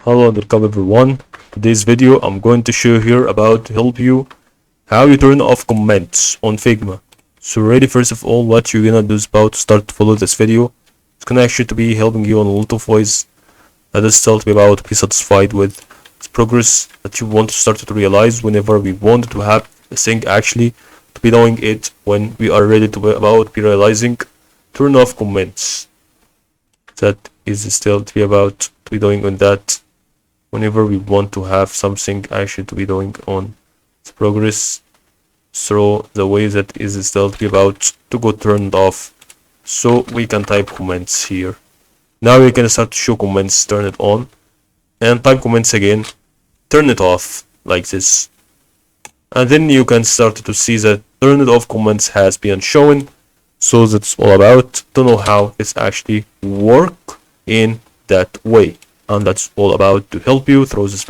Hello and welcome everyone. Today's video I'm going to show here about to help you how you turn off comments on Figma. So ready, first of all, what you're gonna do is about to start to follow this video. It's gonna actually to be helping you on a lot of ways that is still to be about to be satisfied with its progress that you want to start to realize whenever we want to have a thing actually to be doing it when we are ready to be about to be realizing turn off comments. That is still to be about to be doing on that whenever we want to have something actually to be doing on its progress through the way that is still to be about to go turned off. So we can type comments here. Now we can start to show comments, turn it on, and type comments again, turn it off like this. And then you can start to see that turn it off comments has been shown. So that's all about to know how it's actually work in that way. And that's all about to help you through this video.